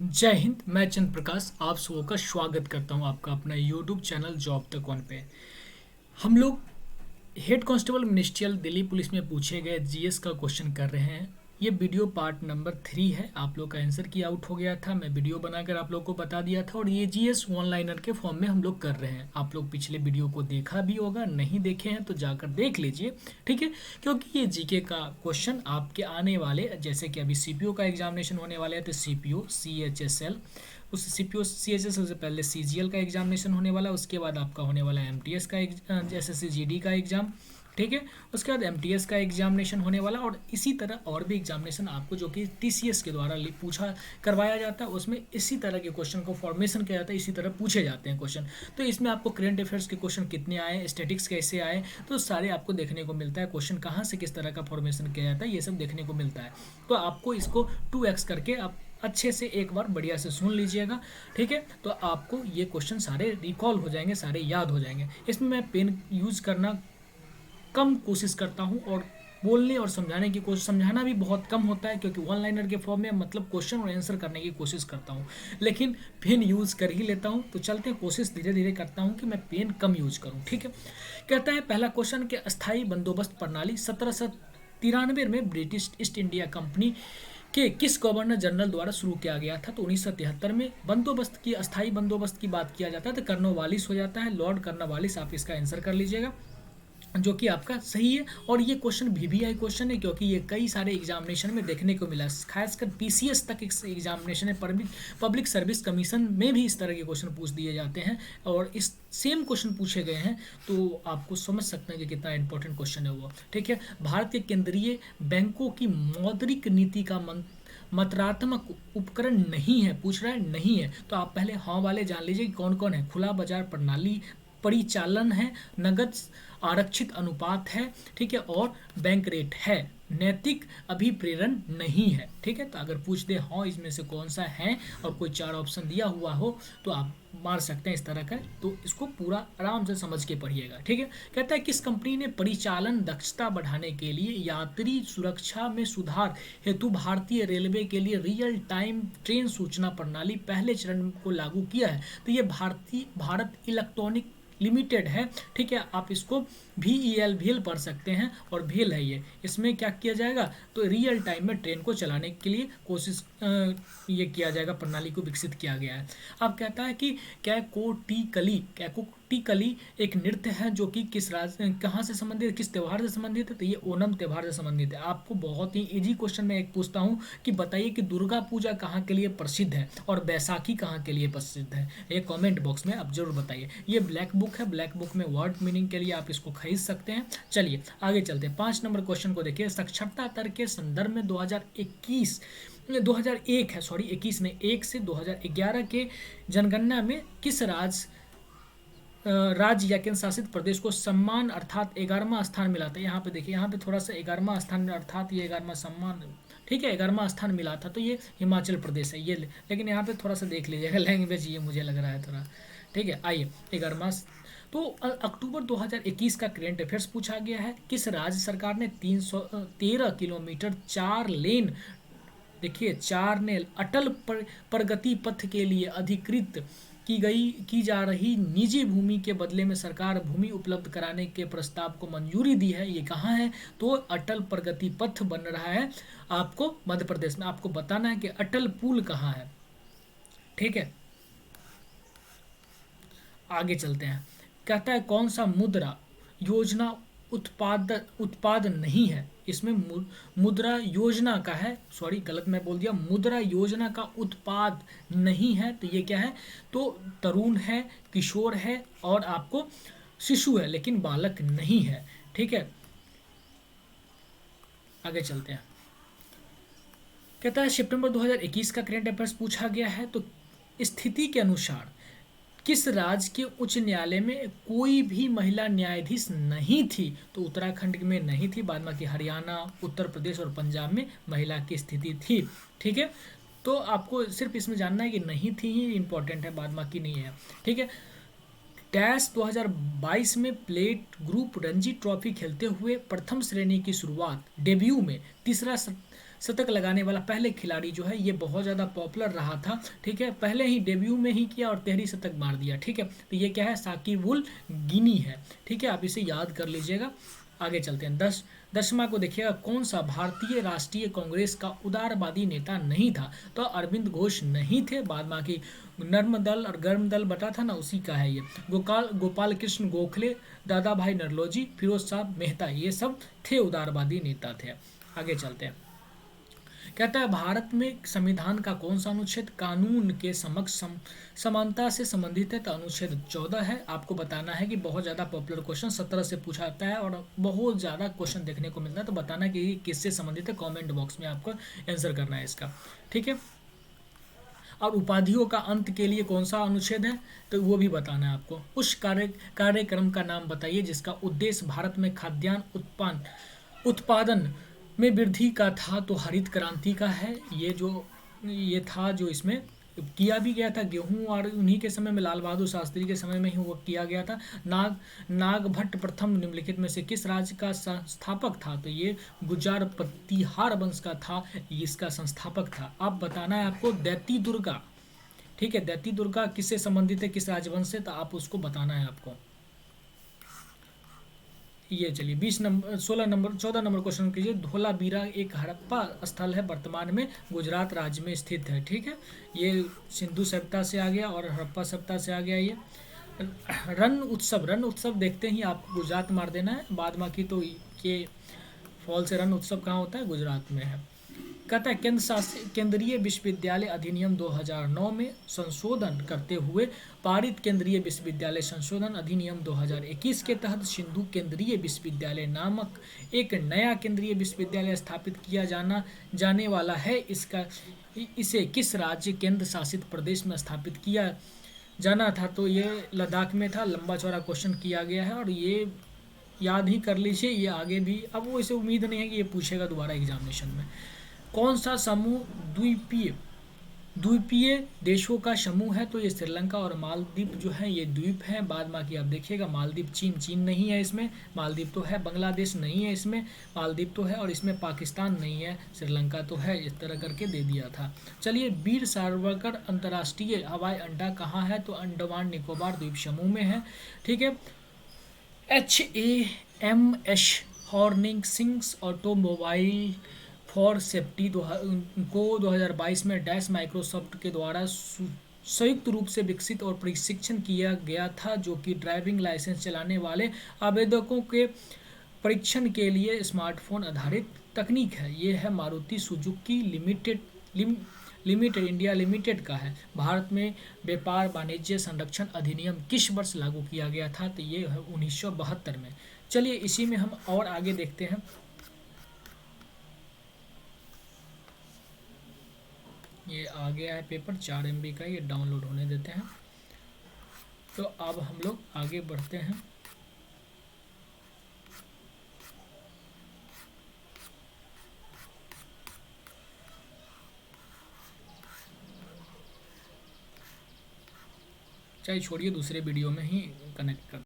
जय हिंद। मैं चंद्र प्रकाश आप सबों का स्वागत करता हूं आपका अपना यूट्यूब चैनल जॉब तक वन पे। हम लोग head constable ministerial Delhi police में पूछे गए जीएस का क्वेश्चन कर रहे हैं। ये वीडियो पार्ट नंबर 3 है। आप लोग का आंसर की आउट हो गया था, मैं वीडियो बनाकर आप लोग को बता दिया था और ये जीएस वन लाइनर के फॉर्म में हम लोग कर रहे हैं। आप लोग पिछले वीडियो को देखा भी होगा, नहीं देखे हैं तो जाकर देख लीजिए, ठीक है। क्योंकि ये जीके का क्वेश्चन आपके आने वाले, जैसे कि अभी सीपीओ का एग्जामिनेशन होने वाले है तो सीपीओ सीएचएसएल, उस सीपीओ सीएचएसएल से पहले सीजीएल का एग्जामिनेशन होने वाला है, उसके बाद आपका होने वाला है एमटीएस का एसएससी जीडी का एग्जाम, ठीक है। उसके बाद एमटीएस का एग्जामिनेशन होने वाला और इसी तरह और भी एग्जामिनेशन आपको जो कि टीसीएस के द्वारा पूछा करवाया जाता है, उसमें इसी तरह के क्वेश्चन को फॉर्मेशन किया जाता है, इसी तरह पूछे जाते हैं क्वेश्चन। तो इसमें आपको करंट अफेयर्स के क्वेश्चन कितने आए, स्टैटिक्स कैसे आए, तो सारे आपको देखने को मिलता है। क्वेश्चन कहाँ से किस तरह का फॉर्मेशन किया जाता है ये सब देखने को मिलता है। तो आपको इसको 2x करके आप अच्छे से एक बार बढ़िया से सुन लीजिएगा, ठीक है। तो आपको ये क्वेश्चन सारे रिकॉल हो जाएंगे, सारे याद हो जाएंगे। इसमें मैं पेन यूज़ करना कम कोशिश करता हूँ और बोलने और समझाने की कोशिश, समझाना भी बहुत कम होता है क्योंकि वन लाइनर के फॉर्म में मतलब क्वेश्चन और आंसर करने की कोशिश करता हूँ, लेकिन पेन यूज़ कर ही लेता हूँ। तो चलते हैं, कोशिश धीरे धीरे करता हूँ कि मैं पेन कम यूज करूँ, ठीक है। कहता है पहला क्वेश्चन कि अस्थाई बंदोबस्त प्रणाली 1793 में ब्रिटिश ईस्ट इंडिया कंपनी के किस गवर्नर जनरल द्वारा शुरू किया गया था। तो 1973 में बंदोबस्त की, अस्थाई बंदोबस्त की बात किया जाता है तो कर्नवालिस हो जाता है, लॉर्ड कर्नवालिस। आप इसका आंसर कर लीजिएगा जो कि आपका सही है। और ये क्वेश्चन वीवीआई क्वेश्चन है क्योंकि ये कई सारे एग्जामिनेशन में देखने को मिला, खासकर पीसीएस तक एग्जामिनेशन है, पब्लिक सर्विस कमीशन में भी इस तरह के क्वेश्चन पूछ दिए जाते हैं और इस सेम क्वेश्चन पूछे गए हैं। तो आपको समझ सकते हैं कि कितना इंपॉर्टेंट क्वेश्चन है वो, ठीक है। भारत के केंद्रीय बैंकों की मौद्रिक नीति का मात्रात्मक उपकरण नहीं है, पूछ रहा है नहीं है। तो आप पहले हाँ वाले जान लीजिए कि कौन कौन है। खुला बाजार प्रणाली परिचालन है, नगद आरक्षित अनुपात है, ठीक है, और बैंक रेट है। नैतिक अभिप्रेरण नहीं है, ठीक है। तो अगर पूछ दे हाँ इसमें से कौन सा है और कोई 4 ऑप्शन दिया हुआ हो तो आप मार सकते हैं इस तरह का। तो इसको पूरा आराम से समझ के पढ़िएगा, ठीक है। कहता है किस कंपनी ने परिचालन दक्षता बढ़ाने के लिए यात्री सुरक्षा में सुधार हेतु भारतीय रेलवे के लिए रियल टाइम ट्रेन सूचना प्रणाली पहले चरण को लागू किया है। तो ये भारत इलेक्ट्रॉनिक लिमिटेड है, ठीक है। आप इसको VEL भेल पढ़ सकते हैं और भेल है ये। इसमें क्या किया जाएगा तो रियल टाइम में ट्रेन को चलाने के लिए कोशिश ये किया जाएगा, प्रणाली को विकसित किया गया है। अब कहता है कि कैकोटीकली एक नृत्य है जो कि किस कहाँ से संबंधित है, किस त्यौहार से संबंधित है। तो ये ओणम त्यौहार से संबंधित है। आपको बहुत ही इजी क्वेश्चन में एक पूछता हूँ कि बताइए कि दुर्गा पूजा कहाँ के लिए प्रसिद्ध है और बैसाखी कहाँ के लिए प्रसिद्ध है। ये कमेंट बॉक्स में आप जरूर बताइए। ये ब्लैक बुक है, ब्लैक बुक में वर्ड मीनिंग के लिए आप इसको खरीद सकते हैं। चलिए आगे चलते हैं। 5 नंबर क्वेश्चन को देखिए। साक्षरता दर के संदर्भ में 2001 है, सॉरी 21 ने 1 से 2011 के जनगणना में किस राज्य या केंद्र शासित प्रदेश को सम्मान अर्थात 11वां स्थान मिला था। यहाँ पे देखिए, यहाँ पे थोड़ा सा 11वां स्थान अर्थात ये 11वां सम्मान, ठीक है, 11वां स्थान मिला था। तो ये हिमाचल प्रदेश है ये, लेकिन यहाँ पे थोड़ा सा देख लीजिएगा लैंग्वेज, ये मुझे लग रहा है थोड़ा, ठीक है। आइए 11वां। तो अक्टूबर 2021 का करंट अफेयर्स पूछा गया है। किस राज्य सरकार ने 313 किलोमीटर 4 लेन, देखिए 4 ने अटल प्रगति पथ के लिए अधिकृत की जा रही निजी भूमि के बदले में सरकार भूमि उपलब्ध कराने के प्रस्ताव को मंजूरी दी है। ये कहाँ है तो अटल प्रगति पथ बन रहा है आपको मध्य प्रदेश में। आपको बताना है कि अटल पुल कहाँ है, ठीक है। आगे चलते हैं। कहता है कौन सा मुद्रा योजना उत्पाद नहीं है। इसमें मुद्रा योजना का है, सॉरी गलत मैं बोल दिया, मुद्रा योजना का उत्पाद नहीं है। तो ये क्या है तो तरुण है, किशोर है और आपको शिशु है, लेकिन बालक नहीं है, ठीक है। आगे चलते हैं। कहता है सितंबर 2021 का करंट अफेयर्स पूछा गया है। तो स्थिति के अनुसार किस राज्य के उच्च न्यायालय में कोई भी महिला न्यायाधीश नहीं थी। तो उत्तराखंड में नहीं थी, बाद में कि हरियाणा, उत्तर प्रदेश और पंजाब में महिला की स्थिति थी, ठीक है। तो आपको सिर्फ इसमें जानना है कि नहीं थी ही इंपॉर्टेंट है, बाद बाकी नहीं है, ठीक है। डैश 2022 में प्लेट ग्रुप रणजी ट्रॉफी खेलते हुए प्रथम श्रेणी की शुरुआत, डेब्यू में तीसरा शतक लगाने वाला पहले खिलाड़ी जो है ये बहुत ज़्यादा पॉपुलर रहा था, ठीक है, पहले ही डेब्यू में ही किया और 13 शतक मार दिया, ठीक है। तो ये क्या है, साकिब उल गिनी है, ठीक है, आप इसे याद कर लीजिएगा। आगे चलते हैं। 10वां को देखिएगा, कौन सा भारतीय राष्ट्रीय कांग्रेस का उदारवादी नेता नहीं था? तो अरविंद घोष नहीं थे, बाद बाकी नर्म दल और गर्म दल बटा था ना, उसी का है ये। गोपाल कृष्ण गोखले, दादा भाई नरलोजी, फिरोज शाह मेहता, ये सब थे उदारवादी नेता थे। आगे चलते हैं। कहता है भारत में संविधान का कौन सा अनुच्छेद कानून के समक्ष समानता से संबंधित है? तो अनुच्छेद 14 है। आपको बताना है कि बहुत ज़्यादा पॉपुलर क्वेश्चन 17 से पूछा जाता है और बहुत ज़्यादा क्वेश्चन देखने को मिलता है, तो बताना कि किससे संबंधित है, कमेंट बॉक्स में आपको आंसर करना है इसका, ठीक है। और उपाधियों का अंत के लिए कौन सा अनुच्छेद है, तो वो भी बताना है आपको। उस कार्यक्रम का नाम बताइए जिसका उद्देश्य भारत में खाद्यान्न उत्पादन में वृद्धि का था, तो हरित क्रांति का है। ये था जो इसमें किया भी गया था, गेहूं और उन्हीं के समय में, लाल बहादुर शास्त्री के समय में ही वो किया गया था। नागभट्ट प्रथम निम्नलिखित में से किस राज्य का संस्थापक था? तो ये गुर्जर प्रतिहार वंश का था, इसका संस्थापक था। अब बताना है आपको दैती दुर्गा, ठीक है, दैती दुर्गा किससे संबंधित है, किस राजवंश से, तो आप उसको बताना है आपको। ये चलिए 14 नंबर क्वेश्चन कीजिए। धोलावीरा एक हड़प्पा स्थल है, वर्तमान में गुजरात राज्य में स्थित है, ठीक है। ये सिंधु सभ्यता से आ गया और हड़प्पा सभ्यता से आ गया। ये रण उत्सव देखते ही आप गुजरात मार देना है, बाद बाकी तो ये फॉल से रण उत्सव कहाँ होता है, गुजरात में है। कहता है केंद्रीय विश्वविद्यालय अधिनियम 2009 में संशोधन करते हुए पारित केंद्रीय विश्वविद्यालय संशोधन अधिनियम 2021 के तहत सिंधु केंद्रीय विश्वविद्यालय नामक एक नया केंद्रीय विश्वविद्यालय स्थापित किया जाने वाला है। इसे किस राज्य केंद्र शासित प्रदेश में स्थापित किया जाना था? तो ये लद्दाख में था। लंबा चौड़ा क्वेश्चन किया गया है और ये याद ही कर लीजिए, ये आगे भी, अब वो इसे उम्मीद नहीं है कि ये पूछेगा दोबारा एग्जामिनेशन में। कौन सा समूह द्वीपीय देशों का समूह है? तो ये श्रीलंका और मालदीव जो है ये द्वीप हैं। बाद बाकी आप देखिएगा, मालदीव चीन नहीं है इसमें, मालदीव तो है, बांग्लादेश नहीं है इसमें, मालदीव तो है, और इसमें पाकिस्तान नहीं है, श्रीलंका तो है, इस तरह करके दे दिया था। चलिए, वीर सावरकर अंतर्राष्ट्रीय हवाई अड्डा कहाँ है? तो अंडमान निकोबार द्वीप समूह में है, ठीक है। HAMS horning sings automobile for safety को 2022 में डैश माइक्रोसॉफ्ट के द्वारा संयुक्त रूप से विकसित और प्रशिक्षण किया गया था, जो कि ड्राइविंग लाइसेंस चलाने वाले आवेदकों के परीक्षण के लिए स्मार्टफोन आधारित तकनीक है। ये है Maruti Suzuki limited India limited का है। भारत में व्यापार वाणिज्य संरक्षण अधिनियम किस वर्ष लागू किया गया था? तो ये है 1972 में। चलिए, इसी में हम और आगे देखते हैं। ये आ गया है पेपर 4 MB का, ये डाउनलोड होने देते हैं। तो अब हम लोग आगे बढ़ते हैं। चाहे छोड़िए, दूसरे वीडियो में ही कनेक्ट कर